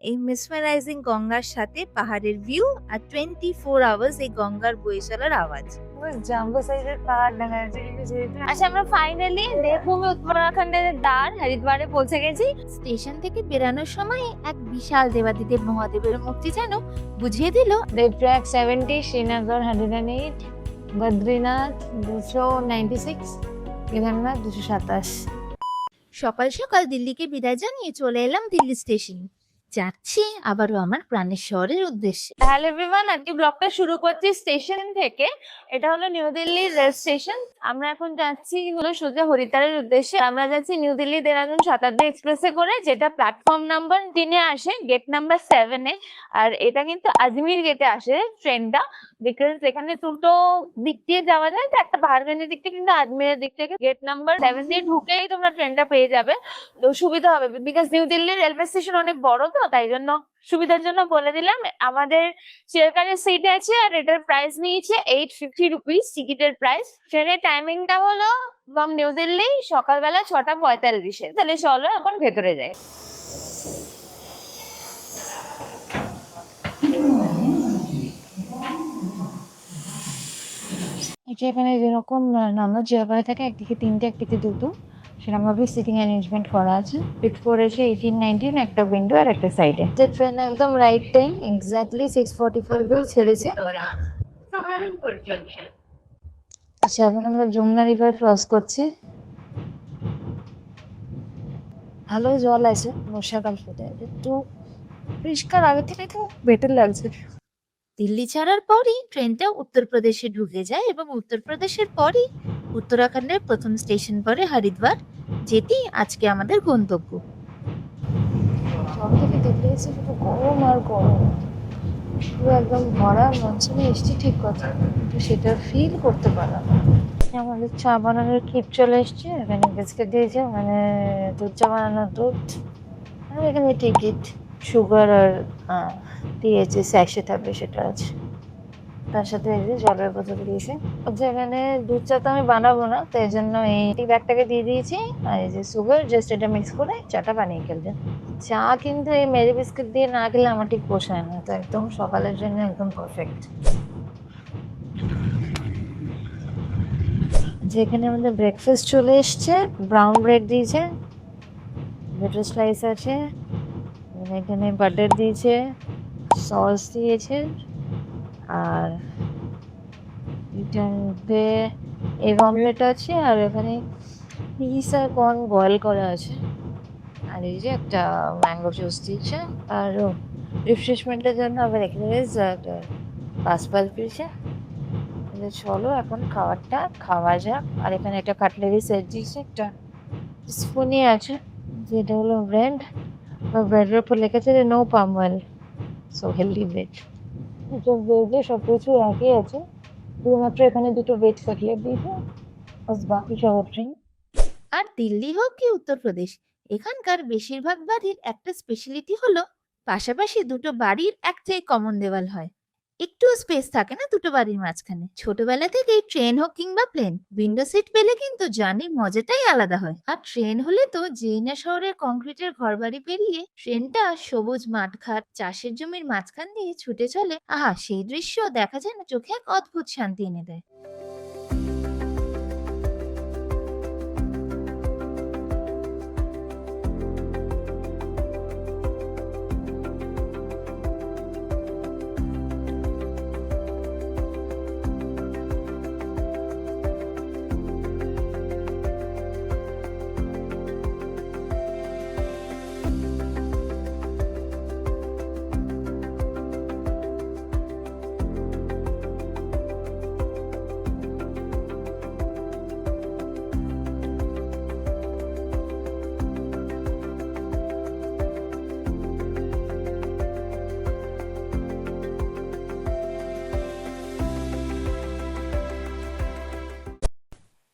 এই মেসমেরাইজিং গঙ্গার সাথে পাহাড়ের ভিউ আর 24 আওয়ার্স এই গঙ্গার বয়ে চলার আওয়াজ। জাম্বো সাইজের পাহাড় দেখা যাচ্ছে কিন্তু যেহেতু আচ্ছা, আমরা ফাইনালি দেবভূমি উত্তরাখণ্ডের দ্বার হরিদ্বারে পৌঁছে গেছি। স্টেশন থেকে বেরানোর সময় এক বিশাল দেবাদিদেব মহাদেবের মূর্তি যেন বুঝিয়ে দিল দেবপ্রয়াগ 70, শ্রীনগর 108, বদ্রীনাথ 296, কেদারনাথ 227। সকাল সকাল দিল্লিকে বিদায় জানিয়ে চলে এলাম দিল্লি স্টেশন। যাচ্ছি আবারও আমার প্রাণের শহরের উদ্দেশ্যে। হ্যালো এভরিওয়ান, আজকে ব্লগটা শুরু করছি স্টেশন থেকে। এটা হলো নিউ দিল্লির রেল স্টেশন। আমরা এখন যাচ্ছি হলো সোজা হরিদ্বারের উদ্দেশ্যে। আমরা যাচ্ছি নিউ দিল্লি দেরাদুন শতাব্দী এক্সপ্রেসে করে, যেটা প্ল্যাটফর্ম নাম্বার 3 আসে, গেট নাম্বার 7 এ। আর এটা কিন্তু আজমির গেটে আসে ট্রেনটা, বিকজ এখানে দুটো দিক দিয়ে যাওয়া যায়। তো একটা পাহাড়গঞ্জের দিক থেকে, কিন্তু আজমিরের দিক থেকে গেট নাম্বার 7 দিয়ে ঢুকেই তোমরা ট্রেনটা পেয়ে যাবে। তো সুবিধা হবে, বিকজ নিউ দিল্লির রেলওয়ে স্টেশন অনেক বড়, তো তাই জন্য সুবিধার জন্য বলে দিলাম। আমাদের চেয়ারকারের সিট আছে আর এটার প্রাইস নিয়েছে 850 রুপিস টিকিটের প্রাইস। ট্রেনের টাইমিংটা হলো ফ্রম নিউ দিল্লি সকালবেলা 6:45। তাহলে চলো এখন ভেতরে যাই। এটা এখানে যেরকম নাম্বার চেয়ার থাকে, একদিকে 3টে একদিকে 2টো, সেরকম ভাবে সিটিং অ্যারেঞ্জমেন্ট করা আছে। পিট ফোর এসে 18-19, একটা উইন্ডো আর একটা সাইডে। ট্রেন একদম রাইট টাইম, এক্স্যাক্টলি 6:45 ছেড়েছে। আচ্ছা, এখন আমরা যমুনা রিভার ক্রস করছি। ভালো জল আছে বর্ষাকাল ফুটে, একটু পরিষ্কার আগে থেকে তো বেটার লাগছে। দিল্লি ছাড়ার পরই ট্রেনটা উত্তরপ্রদেশে ঢুকে যায় এবং উত্তরপ্রদেশের পরই উত্তরাখণ্ডের প্রথম স্টেশন পড়ে হরিদ্বার, যেটি আজকে আমাদের গন্তব্য। সব থেকে দিল্লি এসে শুধু গরম আর গরম, পুরো একদম ভরা মনসুনে এসছি ঠিক কথা, কিন্তু সেটা ফিল করতে পারলাম না। আমাদের চা বানানোর কিট চলে এসছে, এখানে বিস্কিট দিয়েছে, মানে দুধ চা বানানোর দুধ, আর এখানে টিকিট, সুগার আর দিয়েছে স্যাশে থাকবে সেটা আছে, তার সাথে এই যে জলের বোতল দিয়েছে। আচ্ছা, এখানে দুধ চা তো আমি বানাবো না, তো এই জন্য এই ব্যাগটাকে দিয়ে দিয়েছি, আর এই যে সুগার, জাস্ট এটা মিক্স করে চাটা বানিয়ে খেলবে। চা কিন্তু এই মেরি বিস্কিট দিয়ে না খেলে আমার ঠিক পোষায় না, তো একদম সকালের জন্য একদম পারফেক্ট। যেখানে আমাদের ব্রেকফাস্ট চলে এসছে, ব্রাউন ব্রেড দিয়েছে, বাটার স্লাইস আছে, এখানে বাটার দিয়েছে, সস দিয়েছে, আর এটাতে এগ অমলেট আছে, আর এখানে পিস আর কর্ন বয়েল করা আছে, আর এই যে একটা ম্যাঙ্গো জুস দিয়েছে, আর রিফ্রেশমেন্টের জন্য আবার এখানে পাসপাল দিয়েছে। চলো এখন খাবারটা খাওয়া যাক। আর এখানে একটা কাটলারি সেট দিয়েছে, একটা স্পুনই আছে, যেটা হলো ব্রেড, বা ব্রেডের উপর লেখা আছে no palm oil, so healthy bread. এটা ভেজে সব কিছু একই আছে, শুধুমাত্র এখানে দুটো ভেজ কাটলেট দিয়েছে, বাস বাকি সব ড্রিঙ্ক। আর দিল্লি হোক কি উত্তরপ্রদেশ, এখানকার বেশিরভাগ বাড়ির একটা স্পেশালিটি হলো পাশাপাশি দুটো বাড়ির একটাই কমন দেওয়াল হয়। একটু স্পেস থাকে না দুটো বাড়ির মাঝখানে। ছোটবেলা থেকেই ট্রেন হোক কিংবা প্লেন, উইন্ডো সিট পেলে কিন্তু জার্নির মজাটাই আলাদা হয়। আর ট্রেন হলে তো যেই না শহরের কংক্রিটের ঘরবাড়ি পেরিয়ে ট্রেনটা সবুজ মাঠঘাট চাষের জমির মাঝখান দিয়ে ছুটে চলে, আহা সেই দৃশ্য দেখা যায় না চোখে এক অদ্ভুত শান্তি এনে দেয়।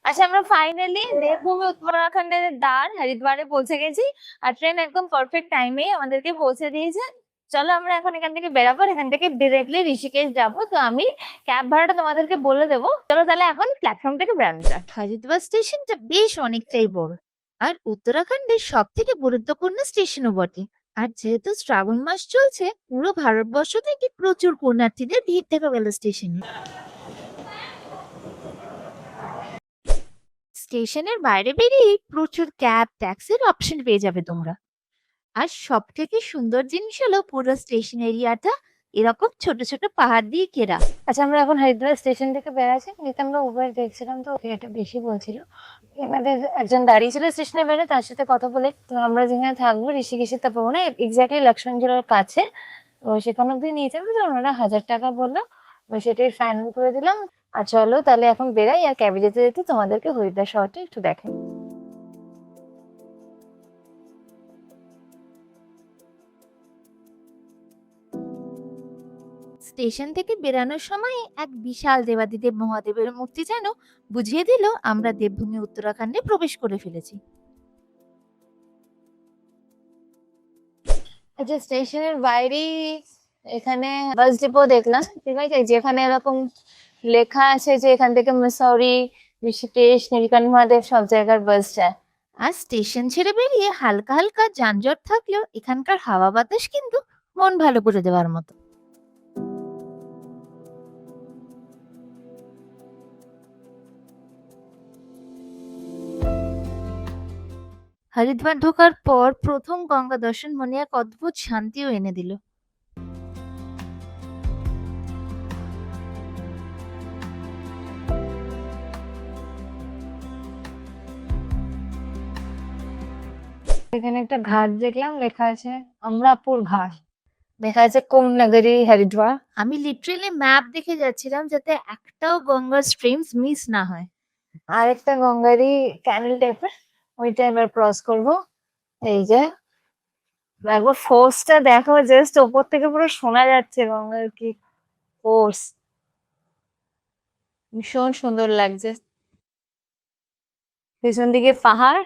আচ্ছা, আমরা ফাইনালি দেবভূমি উত্তরাখণ্ডের দ্বার হরিদ্বারে পৌঁছে গেছি। আর ট্রেন একদম পারফেক্ট টাইমে আমাদেরকে পৌঁছে দিয়েছে। চলো আমরা এখন এখান থেকে বেরাবো, এখান থেকে ডিরেক্টলি ঋষিকেশ যাবো। তো আমি ক্যাব ভাড়াটা তোমাদেরকে বলে দেবো। চলো তাহলে এখন প্ল্যাটফর্ম থেকে বেরানো যাক। হরিদ্বার স্টেশনটা বেশ অনেকটাই বড় আর উত্তরাখণ্ডের সব থেকে গুরুত্বপূর্ণ স্টেশনও বটে। আর যেহেতু শ্রাবণ মাস চলছে, পুরো ভারতবর্ষ থেকে প্রচুর পুণ্যার্থীদের ভিড় দেখা গেল স্টেশনে। স্টেশনের বাইরে বেরিয়ে প্রচুর ক্যাব, ট্যাক্সির অপশন পেয়ে যাবে তোমরা। আর সব থেকে সুন্দর জিনিস হলো পুরো স্টেশন এরিয়াটা এরকম ছোট ছোট পাহাড় দিয়ে ঘেরা। আচ্ছা, আমরা এখন হরিদ্বার স্টেশন থেকে বেরাচ্ছি, নিতে আমরা উবার দেখছিলাম, তো এটা বেশি বলছিল। আমাদের একজন দাঁড়িয়ে ছিল স্টেশনে বেরোয়, তার সাথে কথা বলে তো আমরা যেখানে থাকবো ঋষিকেশে তা পাবো না, এক্স্যাক্টলি লক্ষ্মণ ঝোলার কাছে, তো সেখানে অব্দি নিয়ে যাবে। তো ওনারা 1000 টাকা বললো, তো সেটাই ফাইনাল করে দিলাম। আর চলো তাহলে এখন বেরাই, আর ক্যাবে যেতে যেতে তোমাদেরকে হরিদ্বার শহরটা একটু দেখাই। স্টেশন থেকে বেরানোর সময় এক বিশাল দেবাদিদেব মহাদেবের মূর্তি যেন বুঝিয়ে দিল আমরা দেবভূমি উত্তরাখণ্ডে প্রবেশ করে ফেলেছি। আচ্ছা, স্টেশনের বাইরেই এখানে বাস ডিপো দেখলাম, ঠিক আছে, যেখানে এরকম লেখা আছে যে এখান থেকে মুসৌরি, ঋষিকেশ, নীলকণ্ঠ মহাদেব সব জায়গার বাস যায়। আর স্টেশন ছেড়ে বেরিয়ে হালকা হালকা যানজট থাকলেও এখানকার হাওয়া বাতাস কিন্তু মন ভালো করে দেওয়ার মতো। হরিদ্বার ঢোকার পর প্রথম গঙ্গা দর্শন মনে এক অদ্ভুত শান্তিও এনে দিল। এখানে একটা ঘাট দেখলাম, লেখা আছে অমরাপুর ঘাট, লেখা আছে কুম্ভনগরী হরিদ্বার। আমি লিটারেলি ম্যাপ দেখে যাচ্ছিলাম যাতে একটাও গঙ্গা স্ট্রিমস মিস না হয়। আর একটা গঙ্গারই ক্যানেল টাইপের, ওইটা এবার ক্রস করবো। এই যে একবার ফোর্সটা দেখো, জাস্ট ওপর থেকে পুরো শোনা যাচ্ছে গঙ্গার কি ফোর্স, ভীষণ সুন্দর লাগছে। পেছন দিকে পাহাড়,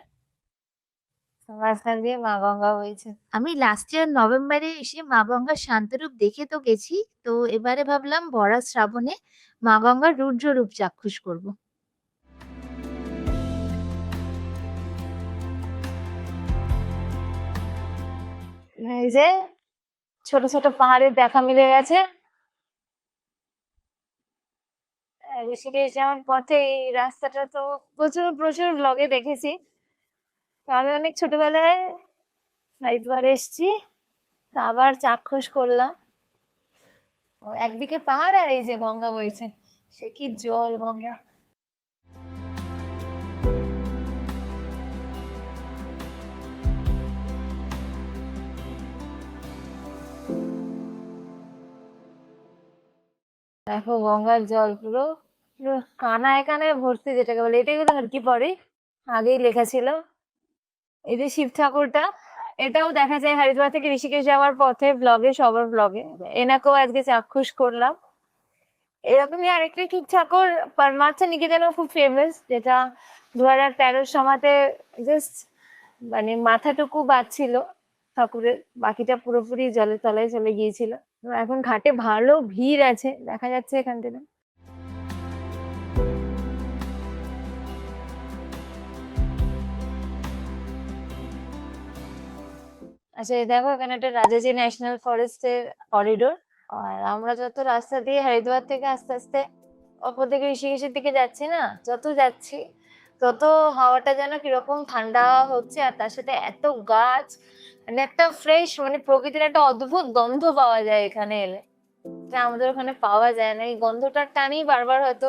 মাঝখান দিয়ে মা গঙ্গা হয়েছে। আমি লাস্ট ইয়ার নভেম্বরে এসে মা গঙ্গার শান্তরূপ দেখে তো গেছি, তো এবারে ভাবলাম ভরা শ্রাবণে মা গঙ্গার রুদ্র রূপ চাক্ষুষ করব। এই যে ছোট ছোট পাহাড়ের দেখা মিলে গেছে। ঋষিকেশ যাওয়ার পথে এই রাস্তাটা তো প্রচুর প্রচুর ব্লগে দেখেছি। তো আমি অনেক ছোটবেলায় হরিদ্বার এসেছি, তো আবার চাক্ষুষ করলাম। ও একদিকে পাহাড় আর এই যে গঙ্গা বইছে, সে কি জল গঙ্গা। দেখো গঙ্গার জল পুরো পুরো কানায় কানায় ভর্তি, যেটাকে বলে, এটাই হলো আর কি পরে আগেই লেখা ছিল। এই যে শিব ঠাকুরটা, এটাও দেখা যায় হরিদ্বার থেকে ঋষিকেশ যাওয়ার পথে, ব্লগে, সবার ব্লগে। এনাকেও আজকে চাক্ষুষ করলাম। এরকমই আরেকটা শিব ঠাকুর পরমার্থ নিকেতনও খুব ফেমাস, যেটা 2013 সময়তে জাস্ট মানে মাথাটুকু বাঁচছিল ঠাকুরের, বাকিটা পুরোপুরি জলের তলায় চলে গিয়েছিল। তো এখন ঘাটে ভালো ভিড় আছে, দেখা যাচ্ছে এখান থেকে। আচ্ছা, এই দেখো এখানে একটা রাজাজি ন্যাশনাল ফরেস্টের করিডোর। আর আমরা যত রাস্তা দিয়ে হরিদ্বার থেকে আস্তে আস্তে অপর দিকে ঋষিকেশের দিকে যাচ্ছি না, যত যাচ্ছি তত হাওয়াটা যেন কিরকম ঠান্ডা হচ্ছে, আর তার সাথে এত গাছ, মানে একটা ফ্রেশ, মানে প্রকৃতির একটা অদ্ভুত গন্ধ পাওয়া যায় এখানে এলে, এটা আমাদের ওখানে পাওয়া যায় না। এই গন্ধটার টানেই বারবার হয়তো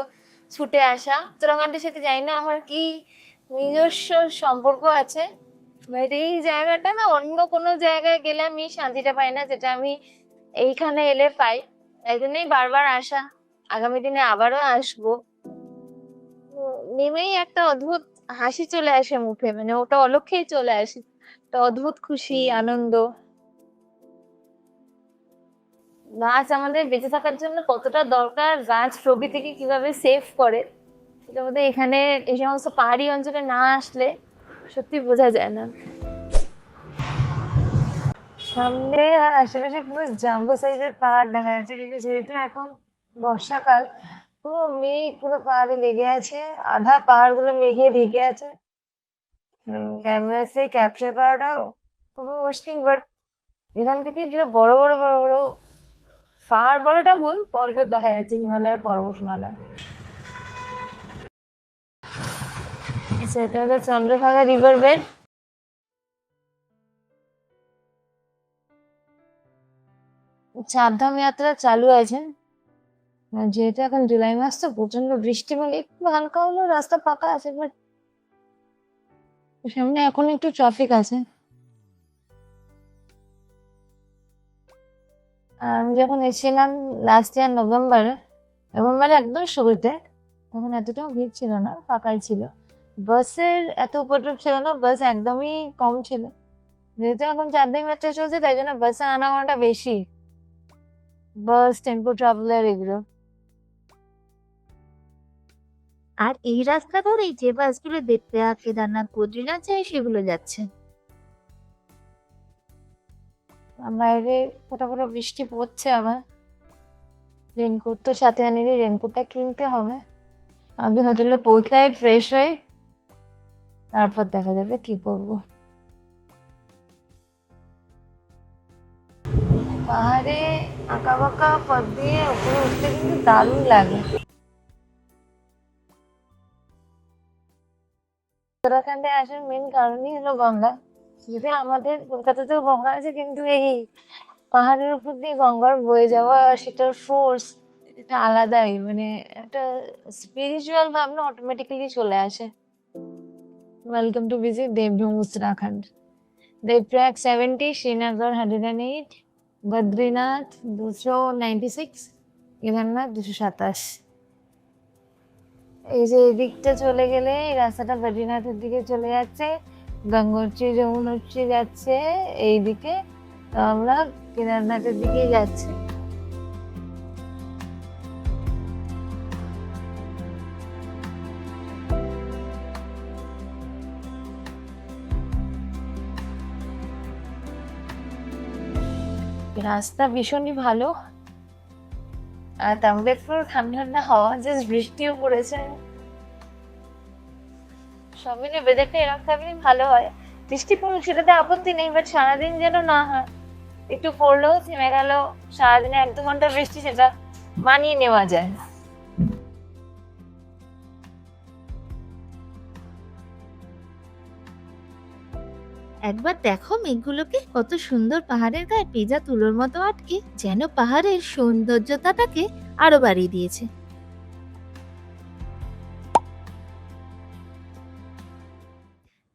ছুটে আসা। উত্তরাখণ্ডের সাথে জানি না আমার কি নিজস্ব সম্পর্ক আছে, বাট এই জায়গাটা না অন্য কোনো জায়গায় গেলে আমি শান্তিটা পাই না, যেটা আমি এইখানে এলে পাই। তাই জন্যই বারবার আসা, আগামী দিনে আবারও আসবো। নেমেই একটা অদ্ভুত হাসি চলে আসে মুখে, মানে ওটা অলক্ষেই চলে আসে, একটা অদ্ভুত খুশি, আনন্দ। গাছ আমাদের বেঁচে থাকার জন্য কতটা দরকার, গাছ প্রকৃতিকে কিভাবে সেভ করে, সেটা বোধহয় এখানে এই সমস্ত পাহাড়ি অঞ্চলে না আসলে সত্যি বোঝা যায় না। সামনে আর আশেপাশে পুরো জাম্বো সাইজের পাহাড় দেখা যাচ্ছে, কিন্তু যেহেতু এখন বর্ষাকাল, পুরো মেঘ পুরো পাহাড়ে লেগে আছে, আধা পাহাড় গুলো মেঘে ঢেকে আছে। ক্যামেরা সে ক্যাপচার করাটাও খুবই মুশকিল, বাট এখান থেকে যে বড় বড় বড় বড় পাহাড় বড়টা ভুল, পর্বত দেখা যাচ্ছে, হিমালয়ের পর্বতমালা। সেটা হলো চন্দ্রভাগা রিভার বেড। চারধাম যাত্রা চালু আছে, যেহেতু এখন জুলাই মাস তো প্রচন্ড বৃষ্টি, এবং একটু হালকা হলো রাস্তা ফাঁকা আছে, বাট সামনে এখন একটু ট্রাফিক আছে। আর আমি যখন এসেছিলাম লাস্ট ইয়ার নভেম্বরে একদম শুরুতে, তখন এতটাও ভিড় ছিল না, ফাঁকাই ছিল। বাসের এত উপদ্রব ছিল না, বাস একদমই কম ছিল। যেহেতু এখন চারদিন যাত্রা চলছে, তাই জন্য বাসের আনাগোনাটা বেশি, বাস, টেম্পো ট্রাভেলার এগুলো। আর এই রাস্তা ধরেই যে বাসগুলো দেবপ্রয়াগ, কেদারনাথ, বদ্রীনাথ যায় সেগুলো যাচ্ছে। বাইরে ফোটা ফোটা বৃষ্টি পড়ছে, আবার রেনকোট তো সাথে আনিনি, রেনকোটটা কিনতে হবে। আমি হোটেলে পৌঁছাই, ফ্রেশ হয়ে তারপর দেখা যাবে কি করবো। পাহাড়ে আঁকা বাঁকা পথ দিয়ে উপরে উঠতে কিন্তু দারুণ লাগে। উত্তরাখণ্ডে আসার মেন কারণই হলো গঙ্গা। যদি আমাদের কলকাতাতেও গঙ্গা আছে, কিন্তু এই পাহাড়ের উপর দিয়ে গঙ্গার বয়ে যাওয়া, সেটার ফোর্স এটা আলাদাই, মানে একটা স্পিরিচুয়াল ভাবনা অটোমেটিক্যালি চলে আসে। Welcome to visit Devbhoomi Uttarakhand. Devprayag 70, Srinagar 108, Badrinath 296, Kedarnath 227। এই যে এদিকটা চলে গেলে এই রাস্তাটা বদ্রীনাথের দিকে চলে যাচ্ছে, গঙ্গোত্রী যমুনোত্রী যাচ্ছে এইদিকে, তো আমরা কেদারনাথের দিকে যাচ্ছি। রাস্তা ভীষণই ভালো, আর তারপরে পুরো ঠান্ডা ঠান্ডা হাওয়া, জাস্ট বৃষ্টিও পড়েছে। সব মিলে ওয়েদারটা এরকম থাকলে ভালো হয়। বৃষ্টি পড়ুক সেটাতে আপত্তি নেই, বাট সারাদিন যেন না হয়, একটু পড়লো থেমে গেল, সারাদিনে 1-2 ঘন্টা বৃষ্টি, সেটা মানিয়ে নেওয়া যায়। একবার দেখো মেঘগুলোকে, কত সুন্দর পাহাড়ের গায়ে পেঁজা তুলোর মতো আটকে, যেন পাহাড়ের সৌন্দর্যতাটাকে আরো বাড়িয়ে দিয়েছে।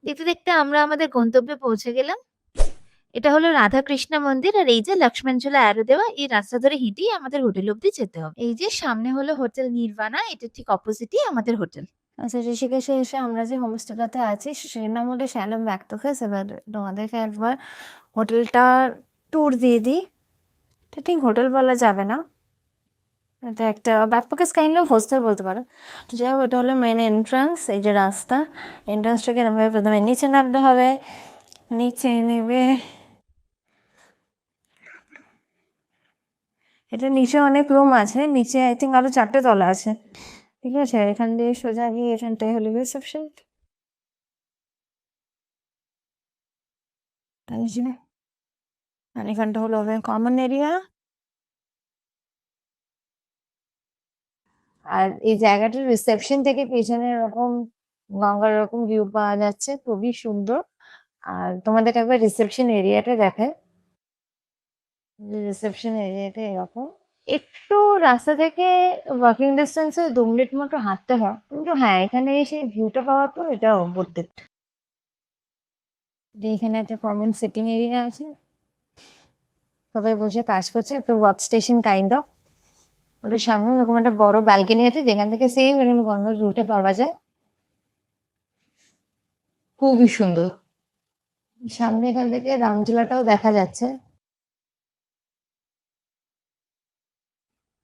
দেখতে দেখতে আমরা আমাদের গন্তব্যে পৌঁছে গেলাম। এটা হলো রাধাকৃষ্ণ মন্দির, আর এই যে লক্ষ্মণঝোলা অ্যারো দেওয়া, এই রাস্তা ধরে হেঁটেই আমাদের হোটেল অব্দি যেতে হবে। এই যে সামনে হলো হোটেল নির্বাণা, এটা ঠিক অপোজিটই আমাদের হোটেল। আচ্ছা, ঋষিকেশে এসে আমরা যে হোমস্টেটাতে আছি সেটার নাম হলো শ্যালম ব্যাকপ্যাকার্স। এবার তোমাদেরকে একবার হোটেলটা ট্যুর দিয়ে দিই। এটা ঠিক হোটেল বলা যাবে না, এটা একটা ব্যাকপ্যাকার্স কাইন্ড অফ হোস্টেল বলতে পারো। তো যাই হোক, এটা হলো মেন এন্ট্রান্স। এই যে রাস্তা, এন্ট্রান্স থেকে নামবে, প্রথমে নিচে নামতে হবে। নিচে নেবে, এটা নিচে অনেক রুম আছে, নিচে আই থিঙ্ক আরো 4টে তলা আছে। ঠিক আছে, এখান দিয়ে সোজা গিয়ে এখানটায় হলো রিসেপশন। আর এখানটা হলো কমন এরিয়া। আর এই জায়গাটার রিসেপশন থেকে পেছনে এরকম গঙ্গার এরকম ভিউ পাওয়া যাচ্ছে, খুবই সুন্দর। আর তোমাদেরকে একবার রিসেপশন এরিয়াটা দেখায়। রিসেপশন এরিয়াটা এরকম, একটু রাস্তা থেকে ওয়াকিং ডিস্টেন্সে 2 মিনিট মতো হাঁটতে হয়, কিন্তু হ্যাঁ, এখানে এসে ভিউটা পাওয়ার পর এটা বলতে। এখানে একটা কমন সিটিং এরিয়া আছে, সবাই বসে কাজ করছে, একটা ওয়ার্ক স্টেশন কাইন্ড অফ। ওদের সামনে এরকম একটা বড় ব্যালকনি আছে, যেখান থেকে সেম এরকম গঙ্গার ভিউটা পাওয়া যায়, খুবই সুন্দর। সামনে এখান থেকে রামঝোলাটাও দেখা যাচ্ছে।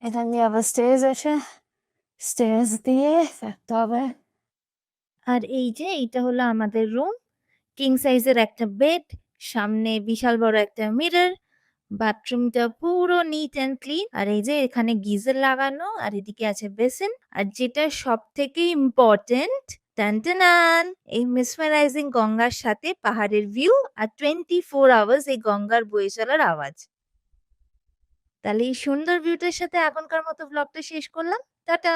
এখান দিয়ে আবার স্টেজ আছে, স্টেজ দিয়ে থাকতে হবে। আর এই যে এইটা হলো আমাদের রুম, কিং সাইজের একটা বেড, সামনে বিশাল বড় একটা মিরর, বাথরুমটা পুরো নিট অ্যান্ড ক্লিন। আর এই যে এখানে গিজার লাগানো, আর এদিকে আছে বেসিন। আর যেটা সব থেকে ইম্পর্টেন্ট, টানটানান! এই মেসমেরাইজিং গঙ্গার সাথে পাহাড়ের ভিউ আর 24 আওয়ার্স এই গঙ্গার বয়ে চলার আওয়াজ। তাহলে এই সুন্দর ভিউটার সাথে এখনকার মতো ব্লগটা শেষ করলাম। টাটা!